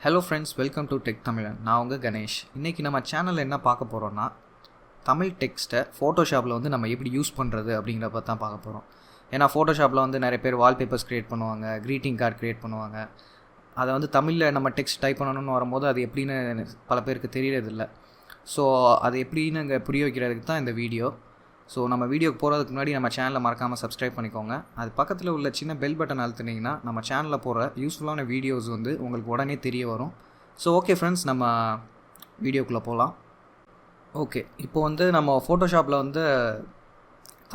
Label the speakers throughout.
Speaker 1: Hello friends, welcome to tech தமிழன். நான் உங்கள் கணேஷ். இன்றைக்கி நம்ம சேனலில் என்ன பார்க்க போகிறோன்னா, தமிழ் டெக்ஸ்ட்டை ஃபோட்டோஷாப்பில் வந்து நம்ம எப்படி யூஸ் பண்ணுறது அப்படிங்கிறத தான் பார்க்க போகிறோம். ஏன்னா ஃபோட்டோஷாப்பில் வந்து நிறைய பேர் வால்பேப்பர்ஸ் க்ரியேட் பண்ணுவாங்க, க்ரீட்டிங் கார்டு க்ரியேட் பண்ணுவாங்க. அதை வந்து தமிழில் நம்ம டெக்ஸ்ட் டைப் பண்ணணும்னு வரும்போது அது எப்படின்னு பல பேருக்கு தெரியறதில்ல. ஸோ அது எப்படின்னு இங்கே புரிய வைக்கிறதுக்கு தான் இந்த வீடியோ. ஸோ நம்ம வீடியோக்கு போகிறதுக்கு முன்னாடி நம்ம சேனலை மறக்காமல் சப்ஸ்கிரைப் பண்ணிக்கோங்க. அது பக்கத்தில் உள்ள சின்ன பெல் பட்டன் அழுத்துனீங்கன்னா நம்ம சேனலில் போகிற யூஸ்ஃபுல்லான வீடியோஸ் வந்து உங்களுக்கு உடனே தெரிய வரும். ஸோ ஓகே ஃப்ரெண்ட்ஸ், நம்ம வீடியோக்குள்ளே போகலாம். ஓகே, இப்போ வந்து நம்ம ஃபோட்டோஷாப்பில் வந்து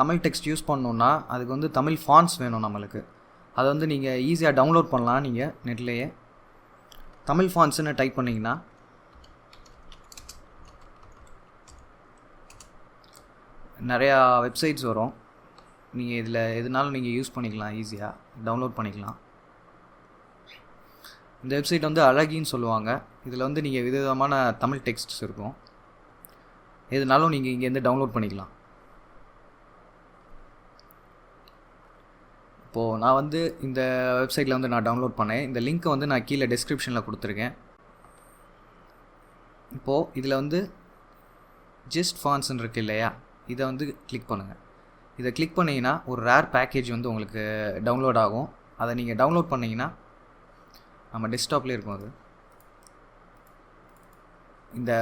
Speaker 1: தமிழ் டெக்ஸ்ட் யூஸ் பண்ணணுன்னா அதுக்கு வந்து தமிழ் ஃபாண்ட்ஸ் வேணும் நம்மளுக்கு. அதை வந்து நீங்கள் ஈஸியாக டவுன்லோட் பண்ணலாம். நீங்கள் நெட்லேயே தமிழ் ஃபாண்ட்ஸ்ன்னு டைப் பண்ணிங்கன்னா நிறையா வெப்சைட்ஸ் வரும். நீங்கள் இதில் எதுனாலும் நீங்கள் யூஸ் பண்ணிக்கலாம், ஈஸியாக டவுன்லோட் பண்ணிக்கலாம். இந்த வெப்சைட் வந்து அழகின்னு சொல்லுவாங்க. இதில் வந்து நீங்கள் விதவிதமான தமிழ் டெக்ஸ்ட்ஸ் இருக்கும். எதுனாலும் நீங்கள் இங்கேருந்து டவுன்லோட் பண்ணிக்கலாம். இப்போது நான் வந்து இந்த வெப்சைட்டில் வந்து நான் டவுன்லோட் பண்ணேன். இந்த லிங்க்கை வந்து நான் கீழே டிஸ்கிரிப்ஷனில் கொடுத்துருக்கேன். இப்போது இதில் வந்து ஜஸ்ட் ஃபாண்ட்ஸ்ன்னு இருக்குது இல்லையா, இதை வந்து கிளிக் பண்ணுங்கள். இதை கிளிக் பண்ணிங்கன்னா ஒரு ரேர் பேக்கேஜ் வந்து உங்களுக்கு டவுன்லோட் ஆகும். அதை நீங்கள் டவுன்லோட் பண்ணிங்கன்னா நம்ம டெஸ்க்டாப்லேயே இருக்கும். அது இந்த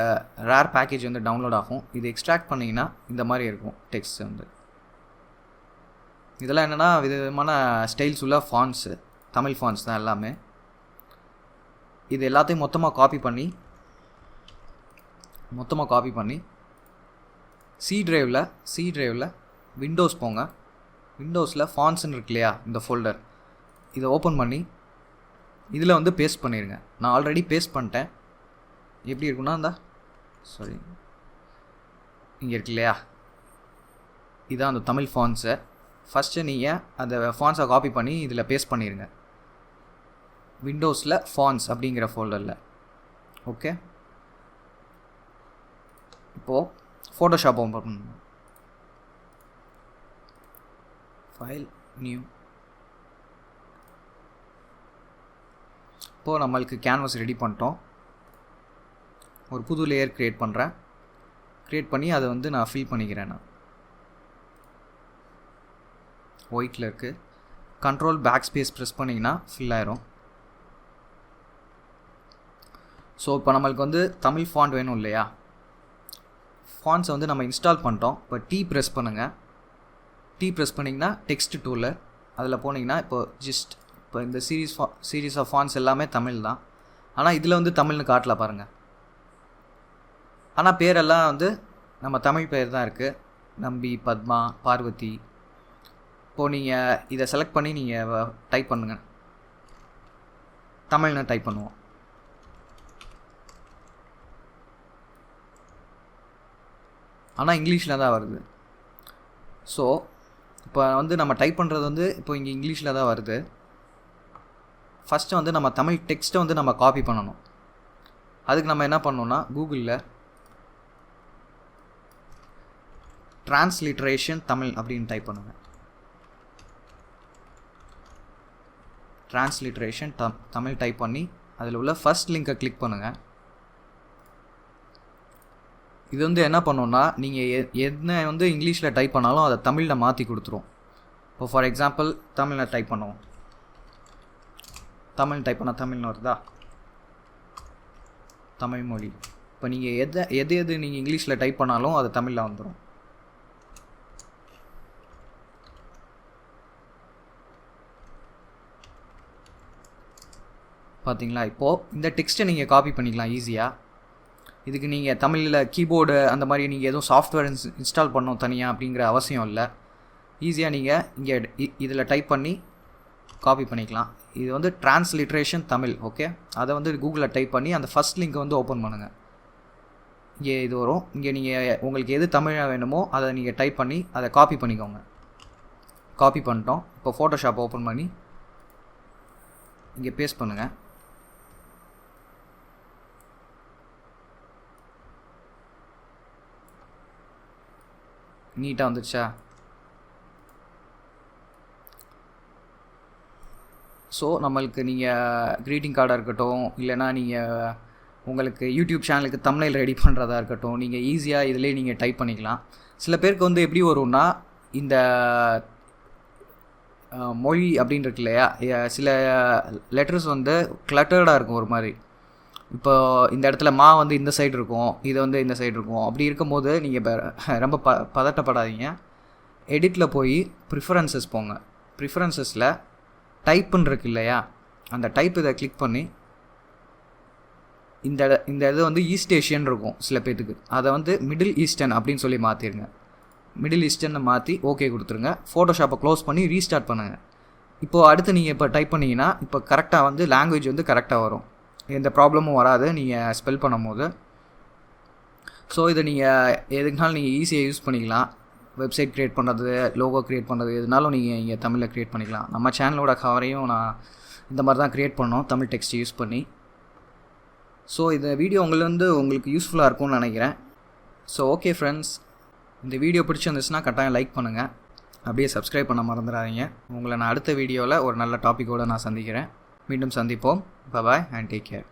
Speaker 1: ரேர் பேக்கேஜ் வந்து டவுன்லோட் ஆகும். இது எக்ஸ்ட்ராக்ட் பண்ணிங்கன்னா இந்த மாதிரி இருக்கும் டெக்ஸ்ட் வந்து. இதெல்லாம் என்னென்னா விதமான ஸ்டைல்ஸ் உள்ள ஃபாண்ட்ஸு, தமிழ் ஃபாண்ட்ஸ் தான் எல்லாமே. இது எல்லாத்தையும் மொத்தமாக காப்பி பண்ணி சி ட்ரைவில் விண்டோஸ் போங்க. விண்டோஸில் ஃபாண்ட்ஸ்ன்னு இருக்கு இல்லையா, இந்த ஃபோல்டர், இதை ஓப்பன் பண்ணி இதில் வந்து பேஸ்ட் பண்ணிடுங்க. நான் ஆல்ரெடி பேஸ்ட் பண்ணிட்டேன். எப்படி இருக்குன்னா இங்கே இருக்கு இல்லையா, இதான் அந்த தமிழ் ஃபாண்ட்ஸை. ஃபஸ்ட்டு நீங்கள் அந்த ஃபாண்ட்ஸை காப்பி பண்ணி இதில் பேஸ்ட் பண்ணிடுங்க, விண்டோஸில் ஃபாண்ட்ஸ் அப்படிங்கிற ஃபோல்டரில். ஓகே, இப்போது ஃபோட்டோஷாப் ஓப்பன் பண்ணணும். File, new. இப்போது நம்மளுக்கு கேன்வாஸ் ரெடி பண்ணிட்டோம். ஒரு புது லேயர் க்ரியேட் பண்ணி அதை வந்து நான் ஃபில் பண்ணிக்கிறேன். நான் ஒயிட்டில் இருக்குது. கண்ட்ரோல் பேக் ஸ்பேஸ் ப்ரெஸ் பண்ணிங்கன்னா ஃபில் ஆயிரும். ஸோ இப்போ நம்மளுக்கு வந்து தமிழ் ஃபாண்ட் வேணும் இல்லையா, ஃபாண்ட்ஸை வந்து நம்ம இன்ஸ்டால் பண்ணிட்டோம். இப்போ டீ ப்ரெஸ் பண்ணுங்கள். டீ ப்ரெஸ் பண்ணிங்கன்னா டெக்ஸ்ட் டூலில் அதில் போனீங்கன்னா இப்போ இந்த சீரீஸ் ஆஃப் ஃபாண்ட்ஸ் எல்லாமே தமிழ் தான். ஆனால் இதில் வந்து தமிழ்னு காட்டல பாருங்கள். ஆனால் பேரெல்லாம் வந்து நம்ம தமிழ் பேர் தான் இருக்குது. நம்பி, பத்மா, பார்வதி. இப்போது நீங்கள் இதை செலக்ட் பண்ணி நீங்கள் டைப் பண்ணுங்கள். தமிழ்னு டைப் பண்ணுவோம். ஆனால் இங்கிலீஷில் தான் வருது. ஸோ இப்போ வந்து நம்ம டைப் பண்ணுறது வந்து இப்போ இங்கே இங்கிலீஷில் தான் வருது. ஃபஸ்ட்டு வந்து நம்ம தமிழ் டெக்ஸ்ட்டை வந்து நம்ம காப்பி பண்ணணும். அதுக்கு நம்ம என்ன பண்ணணும்னா கூகுளில் ட்ரான்ஸ்லிட்ரேஷன் தமிழ் அப்படின்னு டைப் பண்ணுங்கள். ட்ரான்ஸ்லிட்ரேஷன் தமிழ் டைப் பண்ணி அதில் உள்ள ஃபஸ்ட் லிங்கை கிளிக் பண்ணுங்கள். இது வந்து என்ன பண்ணோன்னா, நீங்கள் என்ன வந்து இங்கிலீஷில் டைப் பண்ணாலும் அதை தமிழில் மாற்றி கொடுத்துரும். இப்போ ஃபார் எக்ஸாம்பிள் தமிழில் டைப் பண்ணுவோம். தமிழ் டைப் பண்ணால் தமிழ்னு வருதா, தமிழ் மொழி. இப்போ நீங்கள் எது நீங்கள் இங்கிலீஷில் டைப் பண்ணாலும் அது தமிழில் வந்துடும். பார்த்தீங்களா? இப்போது இந்த டெக்ஸ்ட்டை நீங்கள் காப்பி பண்ணிக்கலாம் ஈஸியாக. இதுக்கு நீங்கள் தமிழில் கீபோர்டு அந்த மாதிரி நீங்கள் எதுவும் சாஃப்ட்வேர் இன்ஸ்டால் பண்ணணும் தனியாக அப்படிங்கிற அவசியம் இல்லை. ஈஸியாக நீங்கள் இங்கே இதில் டைப் பண்ணி காப்பி பண்ணிக்கலாம். இது வந்து ட்ரான்ஸ்லிட்ரேஷன் தமிழ். ஓகே, அதை வந்து கூகுளில் டைப் பண்ணி அந்த ஃபஸ்ட் லிங்க்கை வந்து ஓப்பன் பண்ணுங்கள். இங்கே இது வரும். இங்கே நீங்கள் உங்களுக்கு எது தமிழாக வேணுமோ அதை நீங்கள் டைப் பண்ணி அதை காப்பி பண்ணிக்கோங்க. காப்பி பண்ணிட்டோம். இப்போ ஃபோட்டோஷாப் ஓப்பன் பண்ணி இங்கே பேஸ்ட் பண்ணுங்கள். நீட்டாக வந்துடுச்சா? ஸோ நம்மளுக்கு நீங்கள் க்ரீட்டிங் கார்டாக இருக்கட்டும், இல்லைனா நீங்கள் உங்களுக்கு யூடியூப் சேனலுக்கு தம்ப்நெயில் ரெடி பண்ணுறதா இருக்கட்டும், நீங்கள் ஈஸியாக இதிலே நீங்கள் டைப் பண்ணிக்கலாம். சில பேருக்கு வந்து எப்படி வரும்னா, இந்த மொழி அப்படின்னு இருக்கு இல்லையா, சில லெட்டர்ஸ் வந்து கிளட்டர்டாக இருக்கும் ஒரு மாதிரி. இப்போ இந்த இடத்துல மா வந்து இந்த சைடு இருக்கும், இது வந்து இந்த சைடு இருக்கும். அப்படி இருக்கும்போது நீங்கள் இப்போ ரொம்ப பதட்டப்படாதீங்க. எடிட்டில் போய் ப்ரிஃபரன்சஸ் போங்க. ப்ரிஃபரன்சஸில் டைப்புன்னு இருக்கு இல்லையா, அந்த டைப் இதை கிளிக் பண்ணி இந்த இது வந்து ஈஸ்ட் ஏஷியன் இருக்கும் சில பேர்த்துக்கு, அதை வந்து மிடில் ஈஸ்டர்ன் அப்படின்னு சொல்லி மாற்றிடுங்க. மிடில் ஈஸ்டர்னை மாற்றி ஓகே கொடுத்துருங்க. ஃபோட்டோஷாப்பை க்ளோஸ் பண்ணி ரீஸ்டார்ட் பண்ணுங்கள். இப்போது அடுத்து நீங்கள் இப்போ டைப் பண்ணிங்கன்னா இப்போ கரெக்டாக வந்து லாங்குவேஜ் வந்து கரெக்டாக வரும், எந்த ப்ராப்ளமும் வராது நீங்கள் ஸ்பெல் பண்ணும் போது. ஸோ இதை நீங்கள் எதுக்குனாலும் நீங்கள் ஈஸியாக யூஸ் பண்ணிக்கலாம். வெப்சைட் க்ரியேட் பண்ணுறது, லோகோ க்ரியேட் பண்ணுறது, எதுனாலும் நீங்கள் இங்கே தமிழில் க்ரியேட் பண்ணிக்கலாம். நம்ம சேனலோட கவரையும் நான் இந்த மாதிரி தான் க்ரியேட் பண்ணோம் தமிழ் டெக்ஸ்ட் யூஸ் பண்ணி. ஸோ இந்த வீடியோ உங்களுக்கு யூஸ்ஃபுல்லாக இருக்கும்னு நினைக்கிறேன். ஸோ ஓகே ஃப்ரெண்ட்ஸ், இந்த வீடியோ பிடிச்சிருந்துச்சுன்னா கட்டாயம் லைக் பண்ணுங்கள், அப்படியே சப்ஸ்கிரைப் பண்ண மறந்துடாதீங்க. உங்களை நான் அடுத்த வீடியோவில் ஒரு நல்ல டாப்பிக்கோடு நான் சந்திக்கிறேன். மீண்டும் சந்திப்போம். பாய் அண்ட் டேக் கேர்.